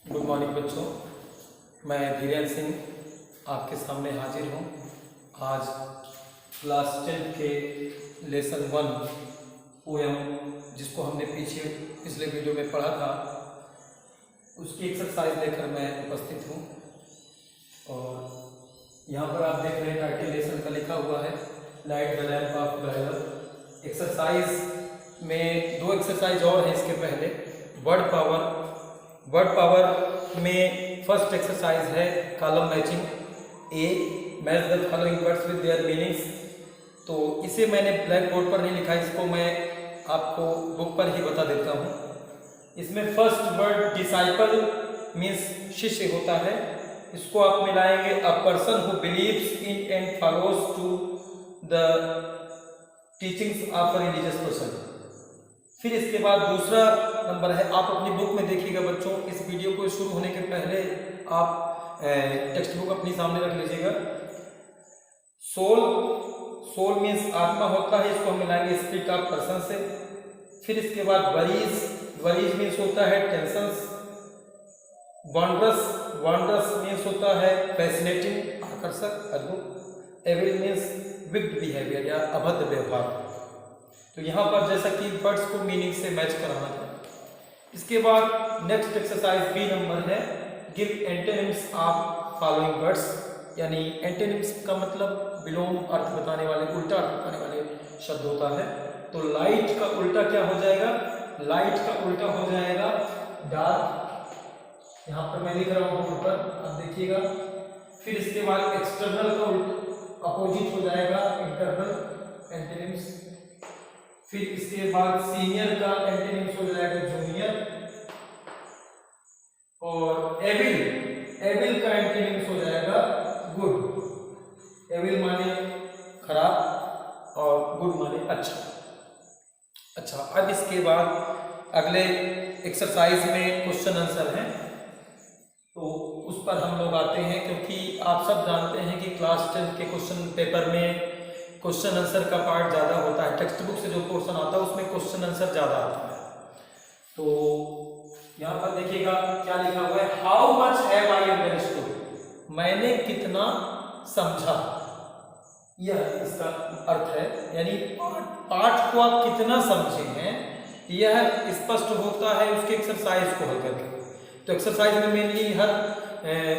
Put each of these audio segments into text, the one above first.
Good morning बच्चों, मैं धीरेन्द्र सिंह आपके सामने हाजिर हूँ। आज क्लास 10 के लेसन 1 पोएम, जिसको हमने पिछले वीडियो में पढ़ा था, उसकी एक्सरसाइज लेकर मैं उपस्थित हूँ। और यहाँ पर आप देख रहे हैं टाइटल लेसन का लिखा हुआ है light the lamp of God. Exercise में दो एक्सरसाइज और हैं इसके पहले। वर्ड पावर में फर्स्ट एक्सरसाइज है column matching. Match the following words with their meanings. तो इसे मैंने ब्लैक बोर्ड पर नहीं लिखा, इसको मैं आपको बुक पर ही बता देता हूँ। इसमें फर्स्ट वर्ड डिसाइपल मीन्स शिष्य होता है। इसको आप मिलाएंगे a person who believes in and follows to the teachings of a religious person. फिर इसके बाद दूसरा नंबर है, आप अपनी बुक में देखिएगा बच्चों। इस वीडियो को शुरू होने के पहले आप टेक्स्ट बुक अपनी सामने रख लीजिएगा। सोल मीन्स आत्मा होता है, इसको हम मिलाएंगे स्पिरिट ऑफ पर्सन से। फिर इसके बाद वरीज मीन्स होता है टेंशंस। वंडरस मीन्स होता है फैसिनेटिंग, आकर्षक, अद्भुत। एविल मीन्स विक्ड बिहेवियर या अभद्र व्यवहार। तो यहाँ पर जैसा कि वर्ड्स को मीनिंग से मैच कराना है। इसके बाद नेक्स्ट एक्सरसाइज बी नंबर है give antonyms of following words. यानी एंटोनिम्स का मतलब विलोम अर्थ बताने वाले, उल्टा अर्थ बताने वाले शब्द होता है। तो लाइट का उल्टा क्या हो जाएगा? लाइट का उल्टा हो जाएगा डार्क। यहाँ पर मैं लिख रहा हूँ बोर्ड पर, आप देखिएगा। फिर इसके बाद एक्सटर्नल का अपोजिट हो जाएगा इंटरनल एंटोनिम्स। फिर इसके बाद सीनियर का एंटोनिम्स हो जाएगा जूनियर। और एविल का एंटोनिम्स हो जाएगा गुड। एविल माने खराब और गुड माने अच्छा। अब इसके बाद अगले एक्सरसाइज में क्वेश्चन आंसर है, तो उस पर हम लोग आते हैं। क्योंकि आप सब जानते हैं कि क्लास 10 के क्वेश्चन पेपर में क्वेश्चन आंसर का पार्ट ज़्यादा होता है। टेक्स्ट बुक से जो क्वेश्चन आता है उसमें क्वेश्चन आंसर ज़्यादा आता है। तो यहाँ पर देखिएगा क्या लिखा हुआ है, how much have I understood. मैंने कितना समझा, यह इसका अर्थ है। यानी पाठ को आप कितना समझे हैं, यह स्पष्ट होता है उसके एक्सरसाइज को हल करके। तो एक्सरसाइज में मेनली हर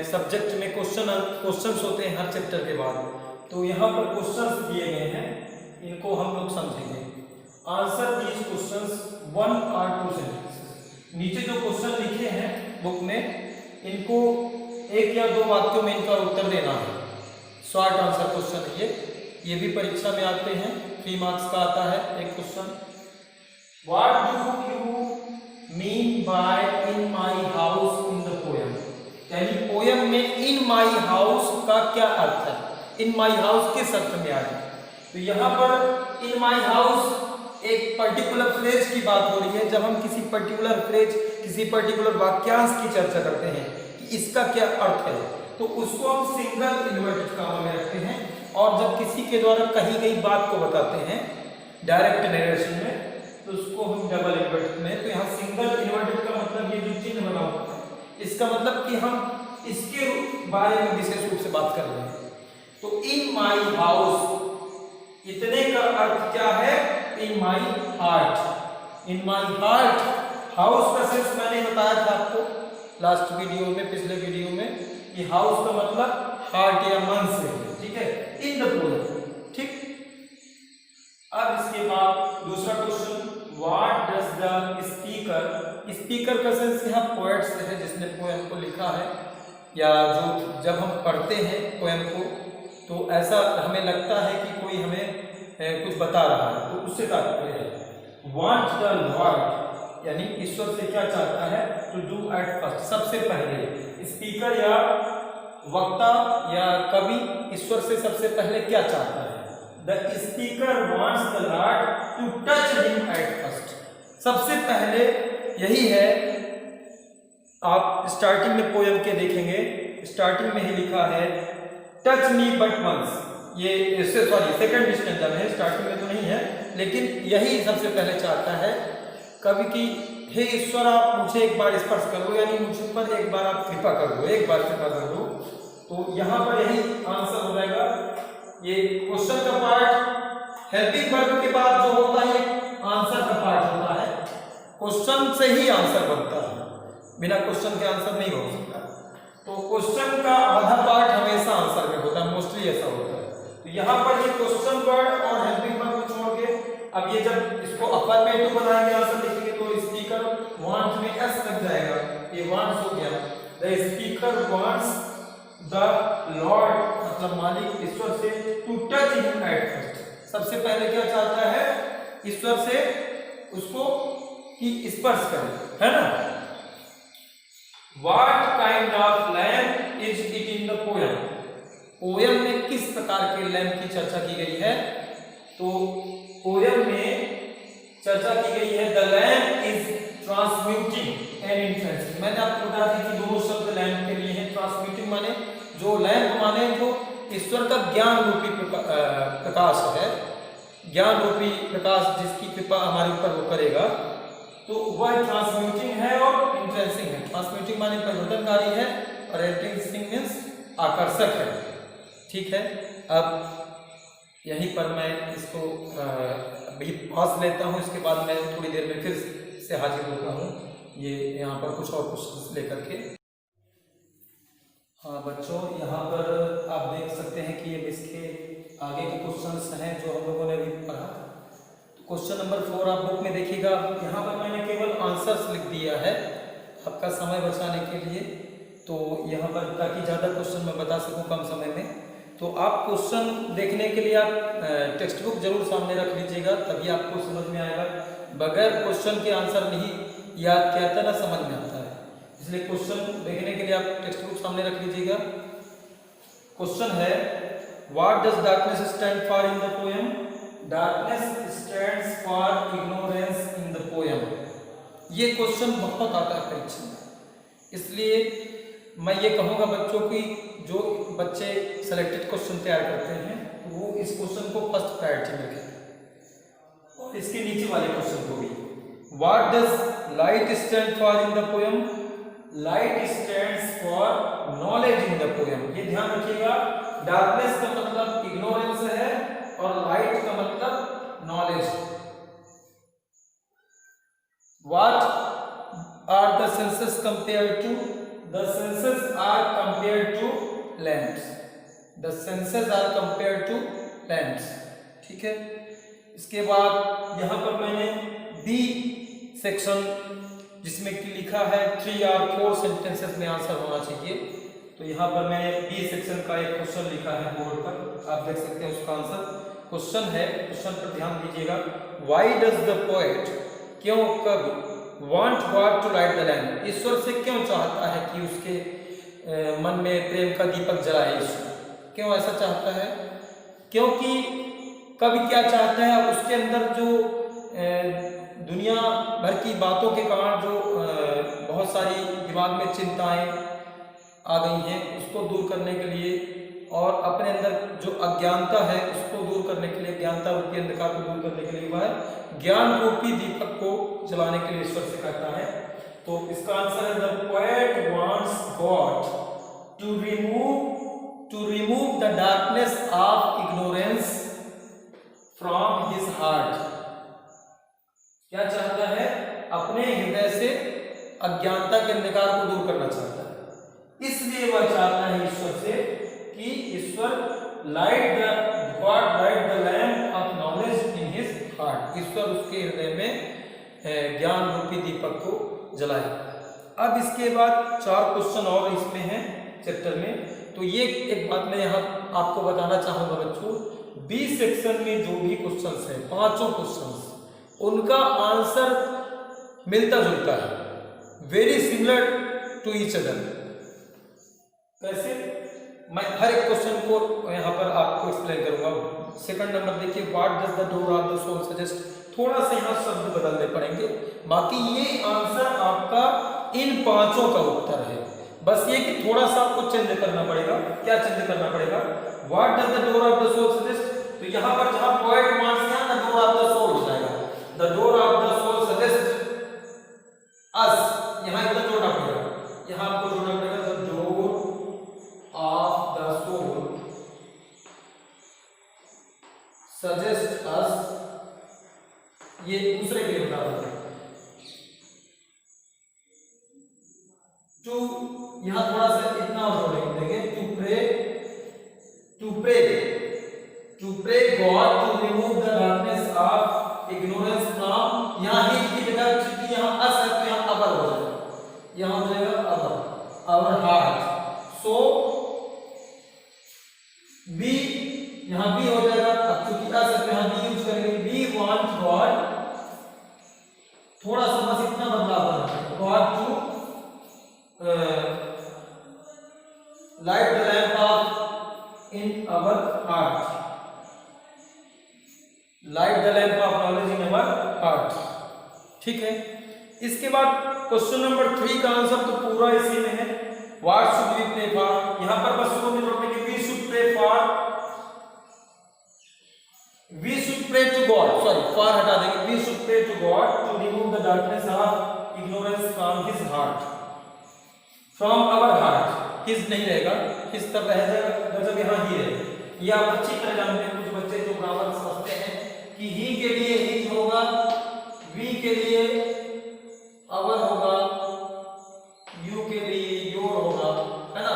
सब्जेक्ट में क्वेश्चंस होते हैं हर चैप्टर के बाद। तो यहाँ पर क्वेश्चंस दिए गए हैं, इनको हम लोग समझेंगे। Answer these questions 1 or 2 sentences. नीचे जो क्वेश्चन लिखे हैं बुक में, इनको 1 या 2 वाक्यों में इनका उत्तर देना है। शॉर्ट आंसर क्वेश्चन है ये भी परीक्षा में आते हैं। 3 मार्क्स का आता है एक question. What do you mean by in my house in the poem. यानी पोएम में इन माई हाउस का क्या अर्थ है, इन माई हाउस किस अर्थ में आए। तो यहाँ पर इन माई हाउस एक पर्टिकुलर फ्रेज की बात हो रही है। जब हम किसी पर्टिकुलर फ्रेज, किसी पर्टिकुलर वाक्यांश की चर्चा करते हैं कि इसका क्या अर्थ है, तो उसको हम सिंगल इन्वर्टेड कॉमा में रखते हैं। और जब किसी के द्वारा कही गई बात को बताते हैं डायरेक्ट नरेशन में, तो उसको हम डबल इन्वर्टेड में। तो यहाँ सिंगल इन्वर्टेड का मतलब ये जो चिन्ह बना होता है, इसका मतलब कि हम इसके बारे में विशेष रूप से बात कर रहे हैं। तो इन माई हाउस, इतने का अर्थ क्या है? In my heart. In my heart, house का सेंस मैंने बताया था आपको लास्ट वीडियो में, पिछले वीडियो में, कि हाउस का मतलब हार्ट या मन से, ठीक है, इन द पोएम। ठीक। अब इसके बाद दूसरा question, what does the speaker का सेंस यहाँ पोएट से है, जिसने पोएम को लिखा है। या जो जब हम पढ़ते हैं पोएम को, तो ऐसा हमें लगता है कि कोई हमें कुछ बता रहा है, तो उससे तात्पर्य है। वांट द लॉर्ड, यानी ईश्वर से क्या चाहता है? टू डू एट फर्स्ट, सबसे पहले। स्पीकर या वक्ता या कवि ईश्वर से सबसे पहले क्या चाहता है? The speaker wants the lord to touch him at first. सबसे पहले यही है। आप स्टार्टिंग में पोएम के देखेंगे, स्टार्टिंग में ही लिखा है टच मी बट वंस। ये सेकंड स्टैंजा में है, स्टार्टिंग में तो नहीं है, लेकिन यही सबसे पहले चाहता है कवि की, हे ईश्वर आप मुझे एक बार स्पर्श करो, यानी पर एक बार आप कृपा कर दो, एक बार कृपा कर दो, तो यहाँ पर यही आंसर हो जाएगा। ये क्वेश्चन का पार्ट हेल्पिंग वर्ब के बाद जो होता है आंसर का पार्ट होता है। क्वेश्चन से ही आंसर बनता है, बिना क्वेश्चन के आंसर नहीं हो सकता। तो क्वेश्चन का आधा पार्ट हमेशा आंसर में होता है, मोस्टली ऐसा होता है। तो यहाँ पर ये क्वेश्चन वर्ड और हेल्पिंग वर्ब को छोड़ के अब ये जब इसको अफर्मेटिव बनाएंगे आंसर लिखेंगे तो स्पीकर वांट्स में एस लग जाएगा, ये वांट्स हो गया। The speaker wants the lord मतलब मालिक ईश्वर से to touch him at first. सबसे पहले क्या चाहता है ईश्वर से उसको कि स्पर्श करे, है ना। What kind of lamp is it in the poem? Poem में किस प्रकार के लैंप की चर्चा की गई है? तो पोयम में चर्चा की गई है the lamp is transmuting and influencing. मैंने आपको बताया था कि दोनों शब्द लैंप के लिए हैं। ट्रांसम्यूटिंग माने जो लैंप माने जो ईश्वर का ज्ञान रूपी प्रकाश है, ज्ञान रूपी प्रकाश जिसकी कृपा हमारे ऊपर वो करेगा, तो वह ट्रांसम्यूटिंग है और इन्फ्लुएंसिंग है। ट्रांसम्यूटिंग माने परिवर्तनकारी है और इन्फ्लुएंसिंग मींस आकर्षक है। ठीक है, अब यहीं पर मैं इसको अभी पॉज लेता हूँ, इसके बाद मैं थोड़ी देर में फिर से हाजिर होता हूँ ये यहाँ पर कुछ और क्वेश्चन लेकर के। हाँ बच्चों, यहाँ पर आप देख सकते हैं कि ये इसके आगे के क्वेश्चंस हैं जो हम लोगों ने अभी पढ़ा। क्वेश्चन नंबर 4 आप बुक में देखिएगा। यहाँ पर मैंने केवल आंसर्स लिख दिया है आपका समय बचाने के लिए, तो यहाँ पर ताकि ज़्यादा क्वेश्चन मैं बता सकूँ कम समय में। तो आप क्वेश्चन देखने के लिए आप टेक्स्ट बुक जरूर सामने रख लीजिएगा, तभी आपको समझ में आएगा। बगैर क्वेश्चन के आंसर नहीं याद किया था ना समझ में आता है, इसलिए क्वेश्चन देखने के लिए आप टेक्स्ट बुक सामने रख लीजिएगा। क्वेश्चन है what does darkness stand for in the poem? Darkness stands for ignorance in the poem. ये क्वेश्चन बहुत आता है परीक्षा में, इसलिए मैं ये कहूँगा बच्चों की जो बच्चे सेलेक्टेड क्वेश्चन तैयार करते हैं वो इस क्वेश्चन को फर्स्ट प्रायोरिटी में रखें और इसके नीचे वाले क्वेश्चन को भी। What does light stand for in the poem? Light stands for knowledge in the poem. ये ध्यान रखिएगा, डार्कनेस का मतलब इग्नोरेंस है और लाइट का मतलब knowledge. What are the senses compared to? The senses are compared to lamps. The senses are compared to lamps. ठीक है, इसके बाद यहाँ पर मैंने बी सेक्शन जिसमें कि लिखा है 3 or 4 सेंटेंसेस में आंसर होना चाहिए, तो यहाँ पर मैंने बी सेक्शन का एक क्वेश्चन लिखा है बोर्ड पर, आप देख सकते हैं उसका आंसर। क्वेश्चन है, क्वेश्चन पर ध्यान दीजिएगा। व्हाई डज द पोएट, क्यों कब, want God to light the lamp, ईश्वर से क्यों चाहता है कि उसके मन में प्रेम का दीपक जलाए? ईश्वर क्यों ऐसा चाहता है? क्योंकि कवि क्या चाहता है, उसके अंदर जो दुनिया भर की बातों के कारण जो बहुत सारी दिमाग में चिंताएं आ गई हैं उसको दूर करने के लिए और अपने अंदर जो अज्ञानता है उसको दूर करने के लिए, ज्ञानता रूपी अंधकार को दूर करने के लिए वह ज्ञान रूपी दीपक को जलाने के लिए ईश्वर से कहता है। तो इसका आंसर है the poet wants God to remove the darkness of ignorance from his heart. क्या चाहता है? अपने हृदय से अज्ञानता के अंधकार को दूर करना चाहता है, इसलिए वह चाहता है ईश्वर से कि ईश्वर light the lamp of knowledge in his heart. ईश्वर उसके हृदय में ज्ञान रूपी दीपक को जलाए। अब इसके बाद 4 क्वेश्चन और इसमें हैं चैप्टर में, तो ये एक बात मैं यहाँ आपको बताना चाहूँगा बच्चों, बी सेक्शन में जो भी क्वेश्चन है 5 क्वेश्चन उनका आंसर मिलता जुलता है, very similar to each other. कैसे? मैं हर एक क्वेश्चन को यहाँ पर आपको एक्सप्लेन करूंगा। सेकंड नंबर देखिए, what does the door of the soul suggest, थोड़ा सा यहाँ शब्द बदलने पड़ेंगे, बाकी ये आंसर आपका इन 5 का उत्तर है। बस ये कि थोड़ा सा आपको चेंज करना पड़ेगा। क्या चेंज करना पड़ेगा? What does the door of the soul suggest, तो यहाँ पर जहाँ पोएट वांट्स है the door of the soul हो जाएगा, the door of the soul suggest us, यहाँ इतना जोड़ना पड़ेगा। यहाँ आपको जोड़ना पड़ेगा the door of the soul suggest us, ये दूसरे के लिए बता रहा है टू, यहां थोड़ा सा इतना और जोड़ेंगे to pray God to remove the darkness of ignorance from, यहां ही की जगह चूंकि यहां अस है तो यहां अवर हो जाएगा, यहां हो जाएगा अवर हार्ट, सो बी, यहां बी हो जाएगा, अब चूंकि अस है तो यहां बी यूज करेंगे, वी वांट गॉड, थोड़ा सा बस इतना बदलाव करना, God to light the lamp of in our heart, light the lamp of knowledge in our heart, ठीक है। इसके बाद क्वेश्चन नंबर 3 का आंसर तो पूरा इसी में है, what should we pray for, यहां पर बस उसको जोड़ने के we should pray for, we should pray to God, sorry for हटा देंगे, we should pray to God to remove the darkness of ignorance from his heart, from our heart, his नहीं रहेगा, हिज तब रह जाएगा, मतलब यहाँ ही रहेगा, ये आप अच्छी तरह जानते हैं, कुछ बच्चे जो ग्रामर समझते हैं कि ही के लिए हिज होगा, वी के लिए अवर होगा, यू के लिए योर होगा, है ना,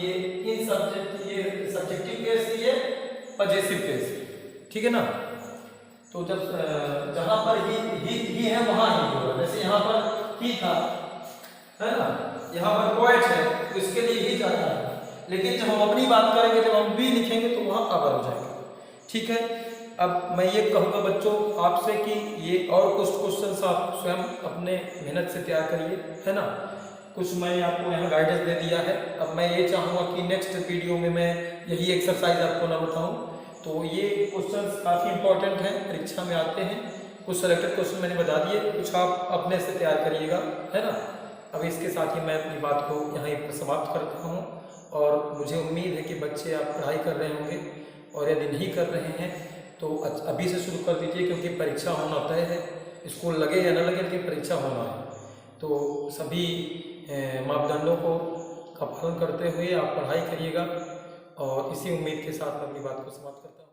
ये इन सब्जेक्ट, ये सब्जेक्टिव केस, ये पजेसिव केस, ठीक है ना। तो जब जहां पर ही है वहां ही होगा, जैसे यहाँ पर ही था, है ना, यहाँ पर पोएट है तो इसके लिए ही जाता है, लेकिन जब हम अपनी बात करेंगे, जब हम भी लिखेंगे तो वहाँ अवर हो जाएगा, ठीक है। अब मैं ये कहूँगा बच्चों आपसे कि ये और कुछ क्वेश्चंस आप स्वयं अपने मेहनत से तैयार करिए, है ना, कुछ मैंने आपको यहाँ गाइडेंस दे दिया है, अब मैं ये चाहूँगा कि नेक्स्ट वीडियो में मैं यही एक्सरसाइज आपको ना बताऊँ, तो ये क्वेश्चंस काफ़ी इंपॉर्टेंट हैं, परीक्षा में आते हैं, कुछ सेलेक्टेड क्वेश्चन मैंने बता दिए, कुछ आप अपने से तैयार करिएगा, है ना। अब इसके साथ ही मैं अपनी बात को यहीं पर समाप्त करता हूँ, और मुझे उम्मीद है कि बच्चे आप पढ़ाई कर रहे होंगे, और यदि नहीं कर रहे हैं तो अभी से शुरू कर दीजिए, क्योंकि परीक्षा होना तय है, स्कूल लगे या न लगे लेकिन परीक्षा होना है, तो सभी मापदंडों का पालन करते हुए आप पढ़ाई करिएगा, और इसी उम्मीद के साथ मैं अपनी बात को समाप्त करता हूँ।